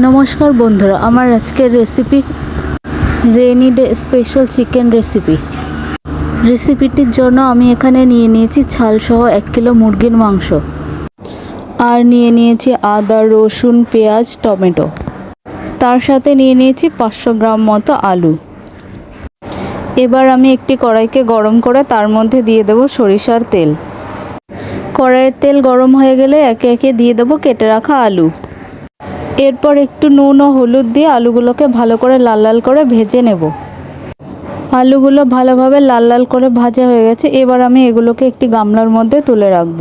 নমস্কার বন্ধুরা, আমার আজকের recipe rainy day special chicken রেসিপিটির জন্য আমি এখানে নিয়ে নিয়েছি ছালসহ 1 কিলো মুরগির মাংস, আর নিয়ে নিয়েছি আদা, রসুন, পেঁয়াজ, টমেটো। তার সাথে নিয়ে নিয়েছি 500 গ্রাম মতো আলু। এবার আমি একটি কড়াইকে গরম করে তার মধ্যে দিয়ে দেব সরিষার তেল। কড়াইয়ের তেল গরম হয়ে গেলে একে একে দিয়ে দেব কেটে রাখা আলু। এরপর একটু নুন ও হলুদ দিয়ে আলুগুলোকে ভালো করে লাল লাল করে ভেজে নেব। আলুগুলো ভালোভাবে লাল লাল করে ভাজা হয়ে গেছে। এবার আমি এগুলোকে একটি গামলার মধ্যে তুলে রাখব।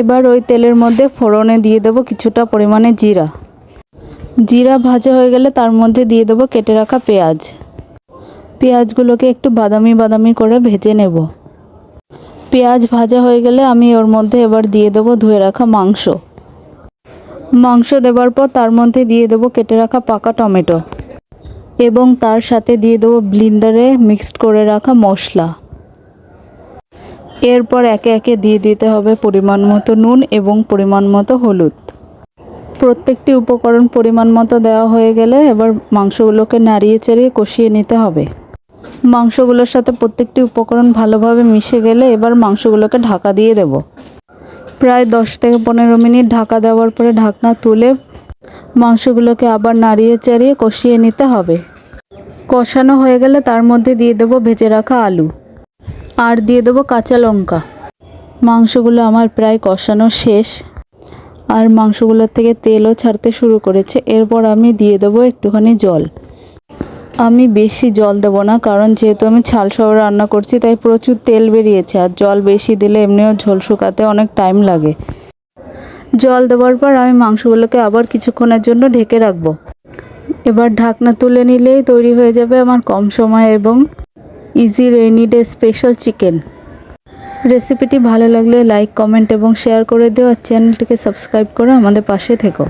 এবার ওই তেলের মধ্যে ফোড়নে দিয়ে দেব কিছুটা পরিমাণে জিরা। জিরা ভাজা হয়ে গেলে তার মধ্যে দিয়ে দেব কেটে রাখা পেঁয়াজ। পেঁয়াজগুলোকে একটু বাদামি বাদামি করে ভেজে নেব। পেঁয়াজ ভাজা হয়ে গেলে আমি ওর মধ্যে এবার দিয়ে দেব ধুয়ে রাখা মাংস দেওয়ার পর তার মধ্যে দিয়ে দেব কেটে রাখা পাকা টমেটো এবং তার সাথে দিয়ে দেব ব্লেন্ডারে মিক্সড করে রাখা মশলা। এরপর একে একে দিয়ে দিতে হবে পরিমাণ মতো নুন এবং পরিমাণ মতো হলুদ। প্রত্যেকটি উপকরণ পরিমাণ মতো দেওয়া হয়ে গেলে এবার মাংসগুলোকে নাড়িয়ে চাড়িয়ে কষিয়ে নিতে হবে। মাংসগুলোর সাথে প্রত্যেকটি উপকরণ ভালোভাবে মিশে গেলে এবার মাংসগুলোকে ঢাকা দিয়ে দেব। প্রায় 10 থেকে 15 মিনিট ঢাকা দেওয়ার পরে ঢাকনা তুলে মাংসগুলোকে আবার নাড়িয়ে চাড়িয়ে কষিয়ে নিতে হবে। কষানো হয়ে গেলে তার মধ্যে দিয়ে দেব ভেজে রাখা আলু আর দিয়ে দেব কাঁচা লঙ্কা। মাংসগুলো আমার প্রায় কষানো শেষ, আর মাংসগুলোর থেকে তেলও ছাড়তে শুরু করেছে। এরপর আমি দিয়ে দেব একটুখানি জল। আমি বেশি জল দেব না, কারণ যেহেতু আমি ছাল সহ রান্না করছি তাই প্রচুর তেল বেরিয়েছে, আর জল বেশি দিলে এমনিও ঝোল শুকাতে অনেক টাইম লাগে। জল দেওয়ার পর আমি মাংসগুলোকে আবার কিছুক্ষণের জন্য ঢেকে রাখবো। এবার ঢাকনা তুলে নিলেই তৈরি হয়ে যাবে আমার কম সময় এবং easy rainy day special chicken. রেসিপিটি ভালো লাগলে লাইক, কমেন্ট এবং শেয়ার করে দিও, আর চ্যানেলটিকে সাবস্ক্রাইব করে আমাদের পাশে থেকো।